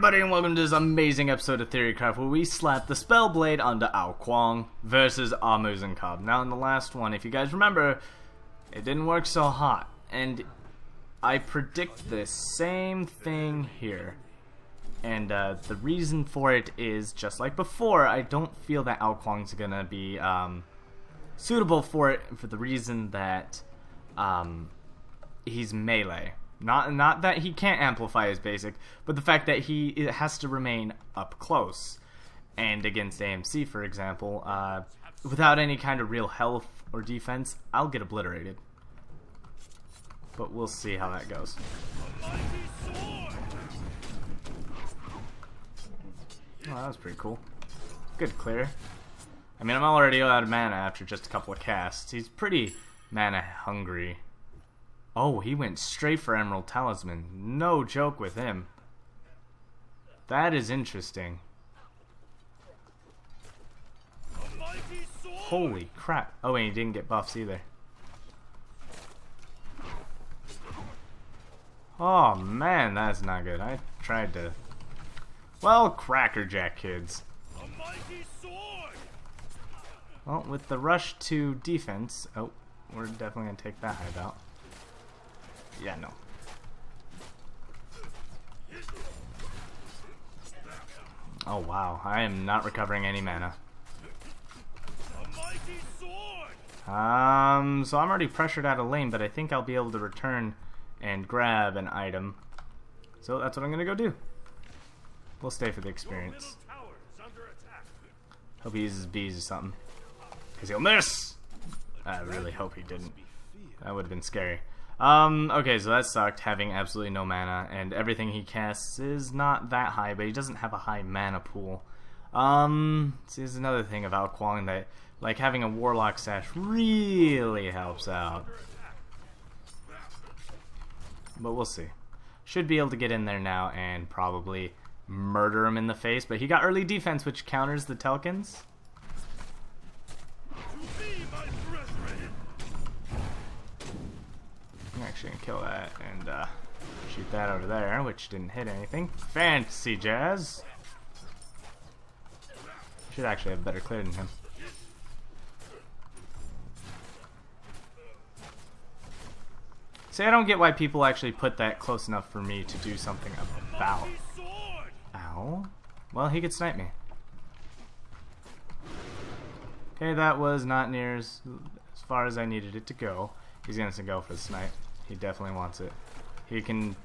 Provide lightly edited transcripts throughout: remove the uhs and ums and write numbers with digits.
everybody, and welcome to this amazing episode of Theorycraft where we slap the Spellblade onto Ao Kuang versus Muzen. Now in the last one, if you guys remember, it didn't work so hot, and I predict the same thing here. And the reason for it is, just like before, I don't feel that Ao Kuang's gonna be suitable for it, for the reason that he's melee. Not that he can't amplify his basic, but the fact that it has to remain up close. And against AMC, for example, without any kind of real health or defense, I'll get obliterated. But we'll see how that goes. Oh, that was pretty cool. Good clear. I mean, I'm already out of mana after just a couple of casts. He's pretty mana hungry. Oh, he went straight for Emerald Talisman. No joke with him. That is interesting. Holy crap. Oh, and he didn't get buffs either. Oh, man, that's not good. I tried to... Well, crackerjack, kids. Well, with the rush to defense... Oh, we're definitely going to take that hideout. Yeah, no. Oh, wow. I am not recovering any mana. So I'm already pressured out of lane, but I think I'll be able to return and grab an item. So that's what I'm going to go do. We'll stay for the experience. Hope he uses bees or something. Because he'll miss! I really hope he didn't. That would have been scary. Okay, so that sucked, having absolutely no mana, and everything he casts is not that high, but he doesn't have a high mana pool. See, there's another thing of Ao Kuang that, like, having a Warlock Sash really helps out. But we'll see. Should be able to get in there now and probably murder him in the face, but he got early defense, which counters the Telkhines. I'm actually gonna kill that and shoot that over there, which didn't hit anything. Fancy jazz. Should actually have better clear than him. See, I don't get why people actually put that close enough for me to do something about. Ow. Well, he could snipe me. Okay, that was not near as far as I needed it to go. He's gonna go for the snipe. He definitely wants it. He can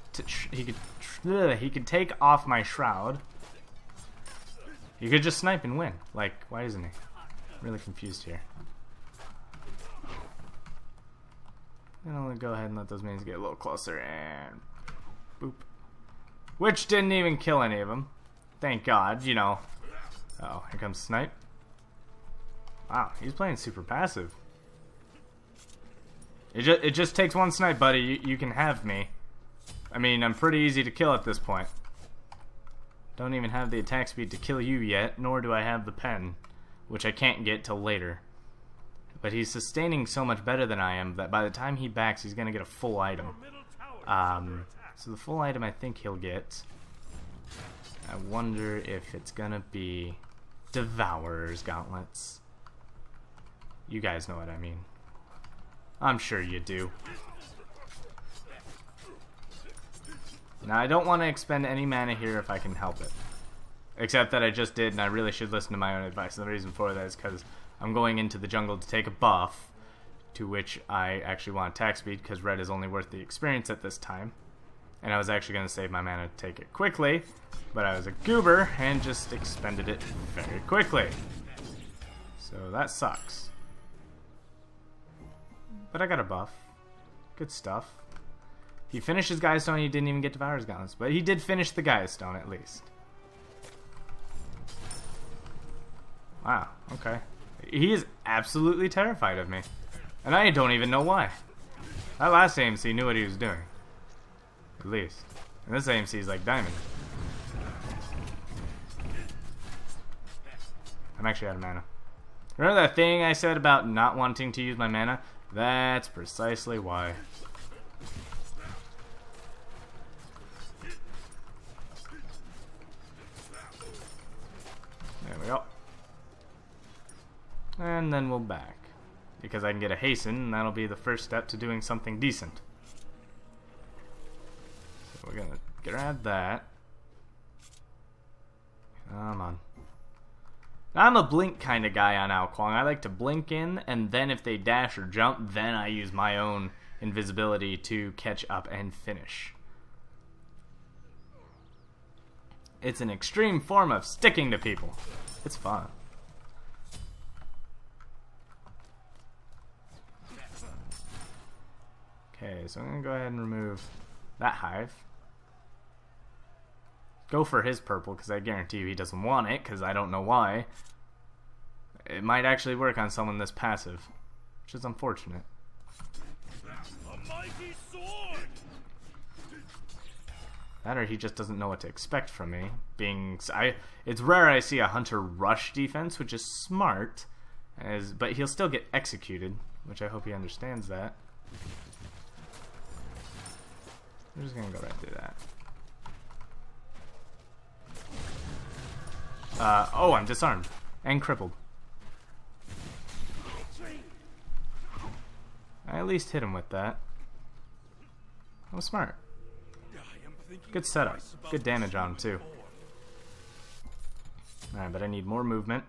take off my shroud. He could just snipe and win. Like, why isn't he? I'm really confused here. I'm gonna go ahead and let those minions get a little closer and boop. Which didn't even kill any of them. Thank God, you know. Oh, here comes Snipe. Wow, he's playing super passive. It just takes one snipe, buddy. You can have me. I mean, I'm pretty easy to kill at this point. Don't even have the attack speed to kill you yet, nor do I have the pen, which I can't get till later. But he's sustaining so much better than I am that by the time he backs, he's gonna get a full item. So the full item I think he'll get. I wonder if it's gonna be Devourer's Gauntlets. You guys know what I mean. I'm sure you do. Now, I don't want to expend any mana here if I can help it. Except that I just did, and I really should listen to my own advice. And the reason for that is because I'm going into the jungle to take a buff, to which I actually want attack speed, because red is only worth the experience at this time. And I was actually going to save my mana to take it quickly, but I was a goober and just expended it very quickly. So that sucks. But I got a buff. Good stuff. He finished his Gaia Stone, he didn't even get Devourer's Gauntlets, but he did finish the Gaia Stone at least. Wow, okay. He is absolutely terrified of me. And I don't even know why. That last AMC knew what he was doing. At least. And this AMC is like diamond. I'm actually out of mana. Remember that thing I said about not wanting to use my mana? That's precisely why. And then we'll back. Because I can get a hasten, and that'll be the first step to doing something decent. So we're gonna grab that. Come on. I'm a blink kind of guy on Ao Kuang. I like to blink in, and then if they dash or jump, then I use my own invisibility to catch up and finish. It's an extreme form of sticking to people. It's fun. Okay, so I'm going to go ahead and remove that hive. Go for his purple, because I guarantee you he doesn't want it, because I don't know why. It might actually work on someone this passive, which is unfortunate. A mighty sword! That or he just doesn't know what to expect from me. It's rare I see a hunter rush defense, which is smart, but he'll still get executed, which I hope he understands that. We're just gonna go right through that. Oh, I'm disarmed and crippled. I at least hit him with that. That was smart. Good setup. Good damage on him too. Alright, but I need more movement.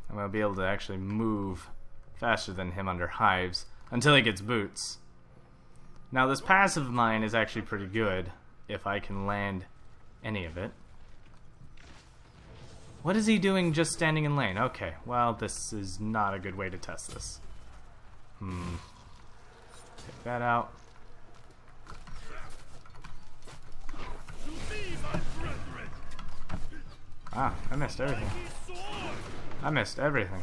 I'm gonna be able to actually move faster than him under hives until he gets boots. Now this passive of mine is actually pretty good if I can land any of it. What is he doing just standing in lane? Okay, well this is not a good way to test this. Take that out. Ah, I missed everything. I missed everything.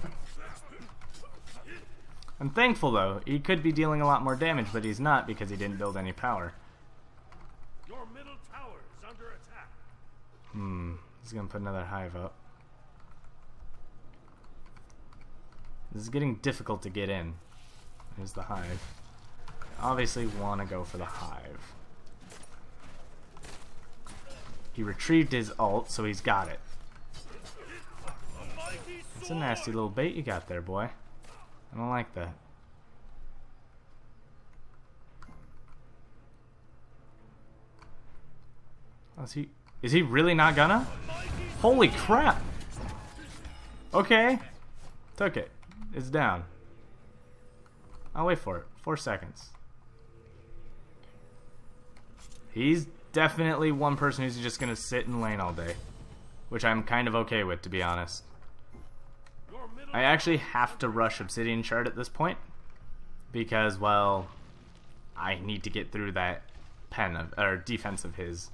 I'm thankful though. He could be dealing a lot more damage, but he's not because he didn't build any power. Your middle tower is under attack. He's gonna put another hive up. This is getting difficult to get in. Here's the hive. Obviously want to go for the hive. He retrieved his ult, so he's got it. It's a nasty little bait you got there, boy. I don't like that. Oh, is he really not gonna? Holy crap! Okay. Took it. It's down. I'll wait for it. 4 seconds. He's definitely one person who's just gonna sit in lane all day. Which I'm kind of okay with, to be honest. I actually have to rush Obsidian Shard at this point. Because, well, I need to get through that defense of his.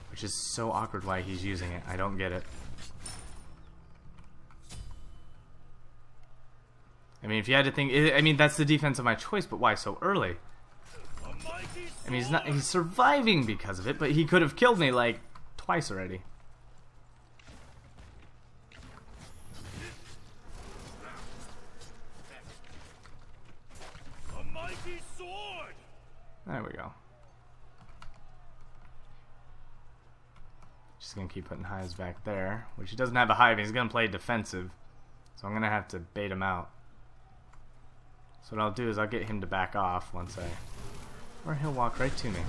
Which is so awkward why he's using it. I don't get it. I mean, if you had to think... I mean, that's the defense of my choice, but why so early? I mean, he's surviving because of it, but he could have killed me, like, twice already. There we go. Just gonna keep putting hives back there, which he doesn't have a hive. He's gonna play defensive, so I'm gonna have to bait him out. So what I'll do is I'll get him to back off once or he'll walk right to me.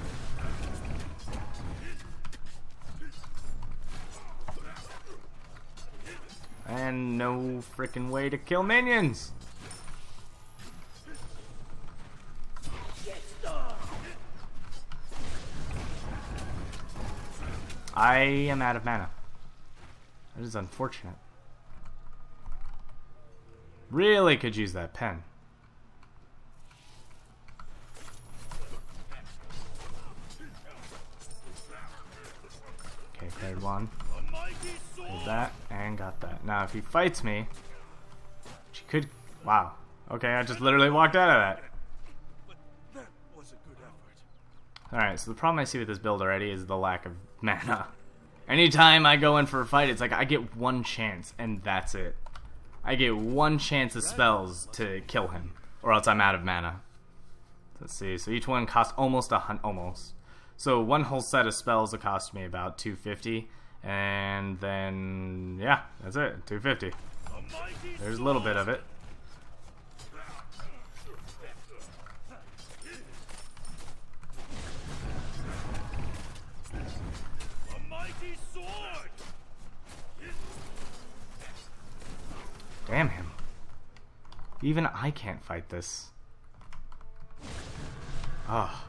And no freaking way to kill minions. I am out of mana. That is unfortunate. Really could use that pen. Okay, cleared one. Cleared that, and got that. Now, if he fights me, she could... Wow. Okay, I just literally walked out of that. Alright, so the problem I see with this build already is the lack of mana. Anytime I go in for a fight, it's like I get one chance, and that's it. I get one chance of spells to kill him, or else I'm out of mana. Let's see, so each one costs almost almost. So one whole set of spells will cost me about 250, and then, yeah, that's it, 250. There's a little bit of it. Damn him. Even I can't fight this. Oh.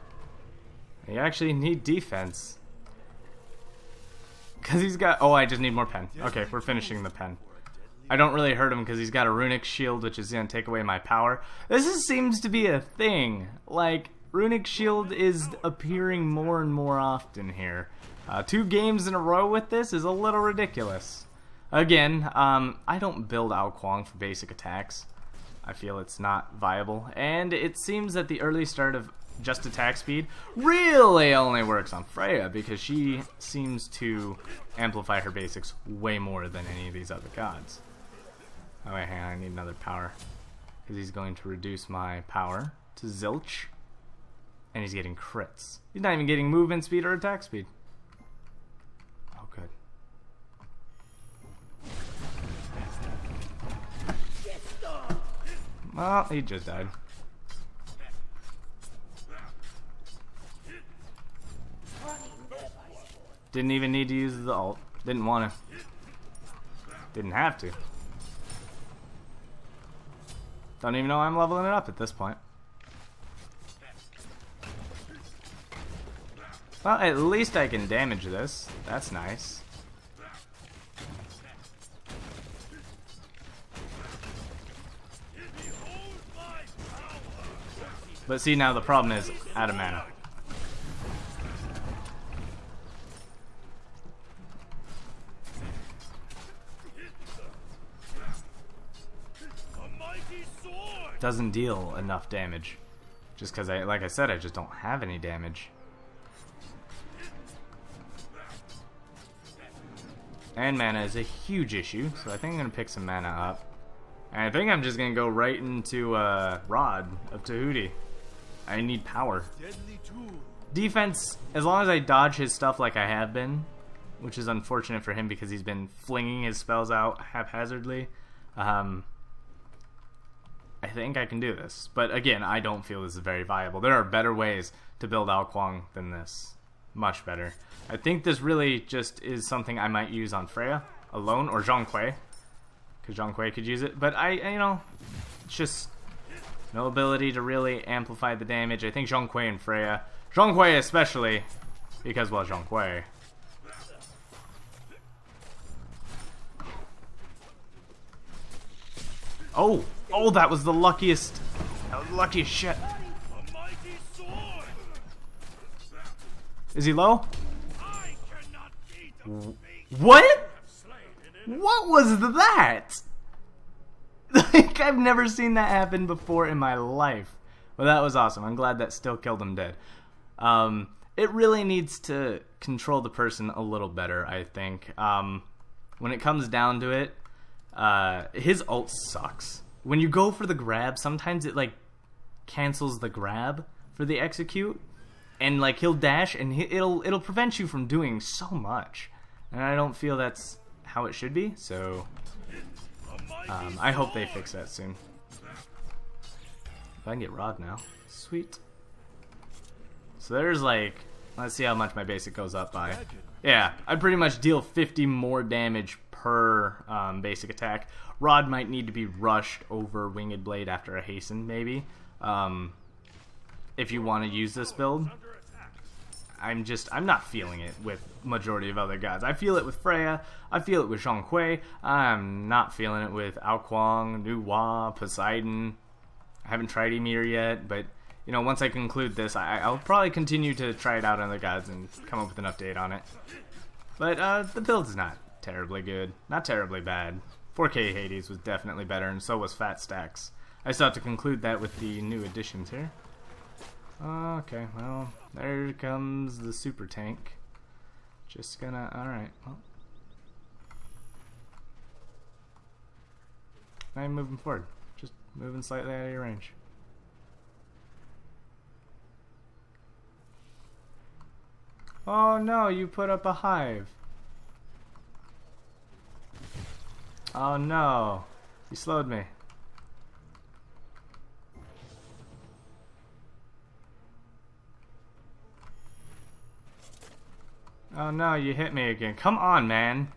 You actually need defense. Because he's got... Oh, I just need more pen. Okay, we're finishing the pen. I don't really hurt him because he's got a runic shield, which is going to take away my power. Seems to be a thing. Like, runic shield is appearing more and more often here. 2 games in a row with this is a little ridiculous. Again, I don't build Ao Kuang for basic attacks. I feel it's not viable. And it seems that the early start of just attack speed really only works on Freya because she seems to amplify her basics way more than any of these other gods. Oh wait, hang on, I need another power because he's going to reduce my power to zilch, and he's getting crits. He's not even getting movement speed or attack speed. Oh good. Well, he just died. Didn't even need to use the ult. Didn't want to. Didn't have to. Don't even know I'm leveling it up at this point. Well, at least I can damage this. That's nice. But see, now the problem is out of mana. Doesn't deal enough damage. Just because, like I said, I just don't have any damage. And mana is a huge issue, so I think I'm going to pick some mana up. And I think I'm just going to go right into Rod of Tahuti. I need power. Defense, as long as I dodge his stuff like I have been, which is unfortunate for him because he's been flinging his spells out haphazardly, I think I can do this. But again, I don't feel this is very viable. There are better ways to build Ao Kuang than this. Much better. I think this really just is something I might use on Freya alone, or Zhong Kui, because Zhong Kui could use it. But you know, it's just no ability to really amplify the damage. I think Zhong Kui and Freya. Zhong Kui especially, because, well, Zhong Kui. Oh! Oh, that was the luckiest shit. Is he low? What? What was that? Like, I've never seen that happen before in my life. Well, that was awesome. I'm glad that still killed him dead. It really needs to control the person a little better, I think. When it comes down to it, his ult sucks. When you go for the grab, sometimes it like cancels the grab for the execute, and like he'll dash and it'll prevent you from doing so much, and I don't feel that's how it should be. So I hope they fix that soon. If I can get Rod now, sweet. So there's like, let's see how much my basic goes up by. Yeah, I pretty much deal 50 more damage per basic attack. Rod might need to be rushed over Winged Blade after a Hastened, maybe. If you want to use this build. I'm not feeling it with majority of other gods. I feel it with Freya. I feel it with Zhong Kui. I'm not feeling it with Ao Kuang, Nuwa, Poseidon. I haven't tried Ymir yet, but you know, once I conclude this, I'll probably continue to try it out on other gods and come up with an update on it. But the build is not terribly good, not terribly bad. 4K Hades was definitely better, and so was Fat Stacks. I still have to conclude that with the new additions here. Okay, well, there comes the super tank. Just gonna, alright, well. I'm moving forward. Just moving slightly out of your range. Oh no, you put up a hive. Oh no, you slowed me. Oh no, you hit me again. Come on, man.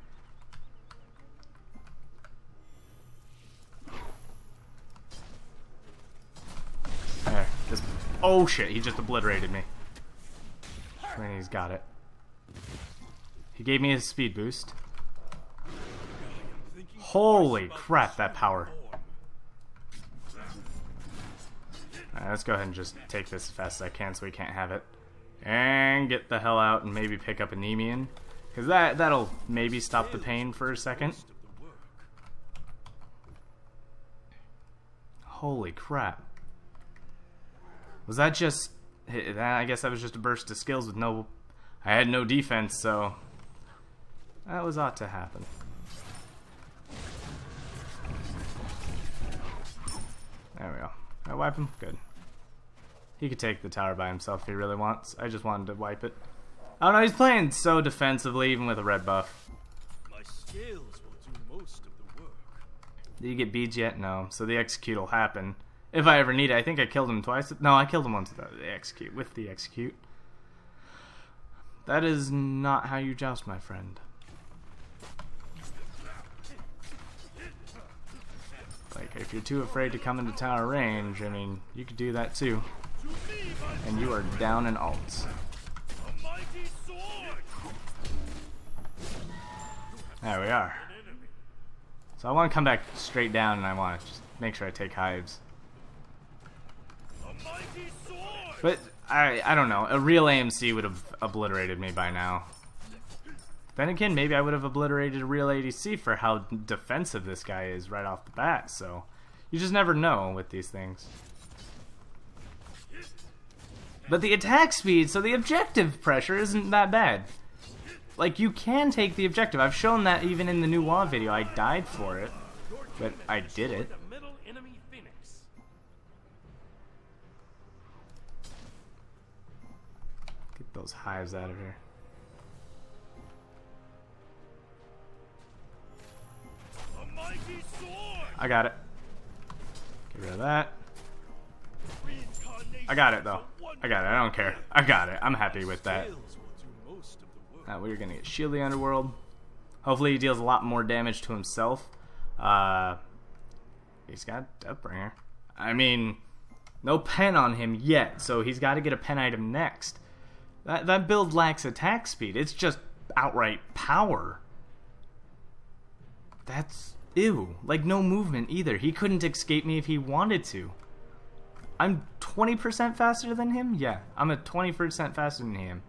Oh shit, he just obliterated me. I mean, he's got it. He gave me his speed boost. Holy crap, that power. Alright, let's go ahead and just take this as fast as I can so we can't have it. And get the hell out and maybe pick up a Nemean. Because that'll maybe stop the pain for a second. Holy crap. Was that just... I guess that was just a burst of skills with no... I had no defense, so... That was ought to happen. There we go. I wipe him? Good. He could take the tower by himself if he really wants. I just wanted to wipe it. I don't know, he's playing so defensively even with a red buff. My skills will do most of the work. Did you get beads yet? No. So the execute will happen. If I ever need it. I think I killed him twice. No, I killed him once with the execute. With the execute. That is not how you joust, my friend. Like, if you're too afraid to come into tower range, I mean, you could do that too. And you are down in ults. A mighty sword. There we are. So I want to come back straight down and I want to just make sure I take hives. A mighty sword. But I don't know. A real AMC would have obliterated me by now. Then again, maybe I would have obliterated a real ADC for how defensive this guy is right off the bat. So you just never know with these things. But the attack speed, so the objective pressure isn't that bad. Like, you can take the objective. I've shown that even in the new WoW video. I died for it, but I did it. The middle enemy Phoenix. Get those hives out of here. A mighty sword. I got it. Get rid of that. I got it, though. I got it. I don't care. I got it. I'm happy with that. We're going to get Shield the Underworld. Hopefully he deals a lot more damage to himself. He's got Deathbringer. I mean, no pen on him yet, so he's got to get a pen item next. That build lacks attack speed. It's just outright power. That's... ew. Like, no movement either. He couldn't escape me if he wanted to. I'm 20% faster than him? Yeah, I'm a 20% faster than him.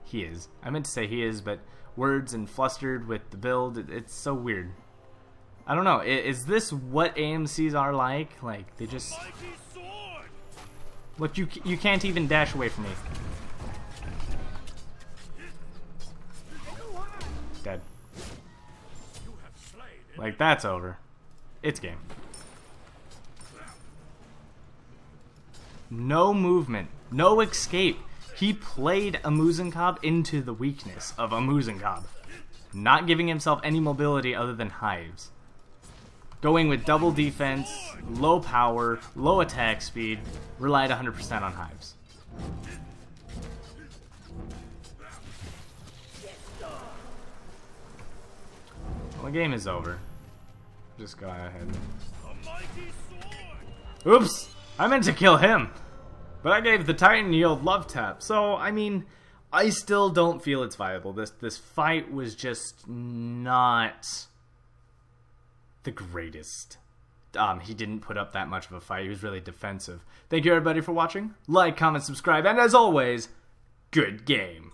He is. I meant to say he is, but words and flustered with the build, it's so weird. I don't know, is this what AMCs are like? Like, they just... Look, you can't even dash away from me. Dead. Like, that's over. It's game. No movement. No escape. He played a Muzen into the weakness of a Muzen, not giving himself any mobility other than hives. Going with double defense, low power, low attack speed, relied 100% on hives. Well, the game is over. Just go ahead. Oops! I meant to kill him! But I gave the Titan Yield love tap, so, I mean, I still don't feel it's viable. This fight was just not the greatest. He didn't put up that much of a fight. He was really defensive. Thank you, everybody, for watching. Like, comment, subscribe, and as always, good game.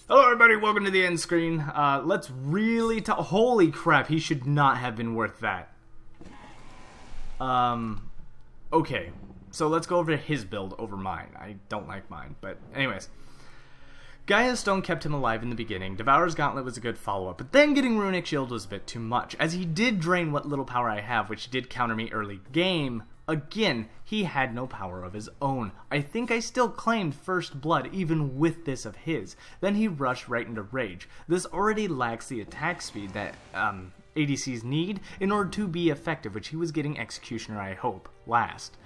Hello, everybody. Welcome to the end screen. Let's really talk. Holy crap, he should not have been worth that. Okay. So let's go over his build over mine. I don't like mine, but anyways. Gaia's Stone kept him alive in the beginning. Devourer's Gauntlet was a good follow-up, but then getting Runic Shield was a bit too much, as he did drain what little power I have, which did counter me early game. Again, he had no power of his own. I think I still claimed First Blood even with this of his. Then he rushed right into Rage. This already lacks the attack speed that ADCs need in order to be effective, which he was getting Executioner, I hope, last.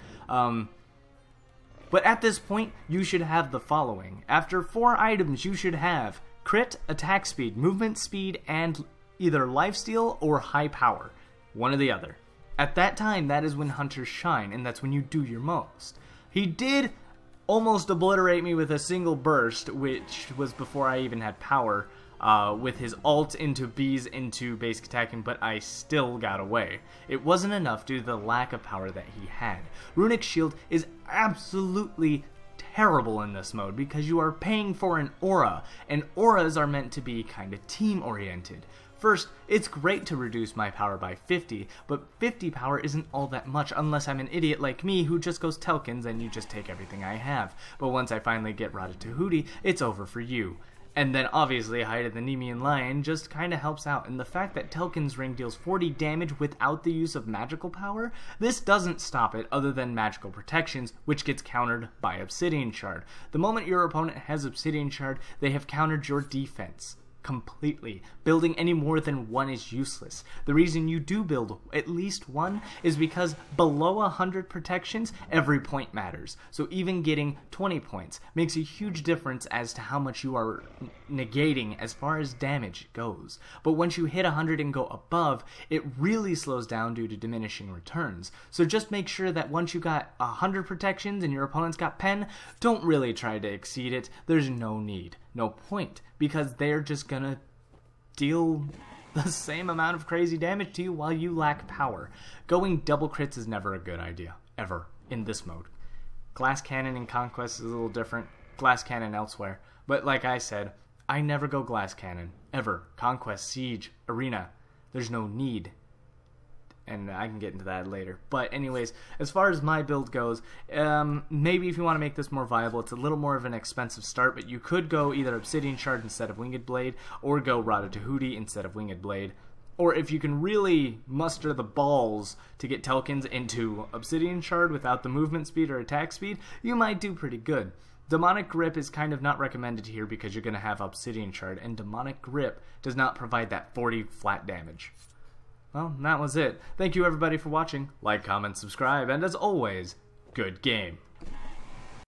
But at this point, you should have the following. After 4 items, you should have crit, attack speed, movement speed, and either lifesteal or high power. One or the other. At that time, that is when hunters shine, and that's when you do your most. He did almost obliterate me with a single burst, which was before I even had power, with his ult into bees into basic attacking, but I still got away. It wasn't enough due to the lack of power that he had. Runic Shield is absolutely terrible in this mode because you are paying for an aura, and auras are meant to be kind of team-oriented. First, it's great to reduce my power by 50, but 50 power isn't all that much unless I'm an idiot like me who just goes Telkhines and you just take everything I have. But once I finally get Tahuti, it's over for you. And then obviously Hide of the Nemean Lion just kinda helps out, and the fact that Telkhines Ring deals 40 damage without the use of magical power, this doesn't stop it other than magical protections, which gets countered by Obsidian Shard. The moment your opponent has Obsidian Shard, they have countered your defense completely. Building any more than one is useless. The reason you do build at least one is because below 100 protections, every point matters. So even getting 20 points makes a huge difference as to how much you are negating as far as damage goes. But once you hit 100 and go above, it really slows down due to diminishing returns. So just make sure that once you got 100 protections and your opponent's got pen, don't really try to exceed it. There's no need. No point, because they're just gonna deal the same amount of crazy damage to you while you lack power. Going double crits is never a good idea, ever, in this mode. Glass Cannon in Conquest is a little different, Glass Cannon elsewhere, but like I said, I never go Glass Cannon, ever. Conquest, Siege, Arena, there's no need. And I can get into that later. But anyways, as far as my build goes, maybe if you want to make this more viable, it's a little more of an expensive start, but you could go either Obsidian Shard instead of Winged Blade, or go Tahuti instead of Winged Blade. Or if you can really muster the balls to get Telkhines into Obsidian Shard without the movement speed or attack speed, you might do pretty good. Demonic Grip is kind of not recommended here because you're going to have Obsidian Shard, and Demonic Grip does not provide that 40 flat damage. Well, that was it. Thank you everybody for watching. Like, comment, subscribe, and as always, good game.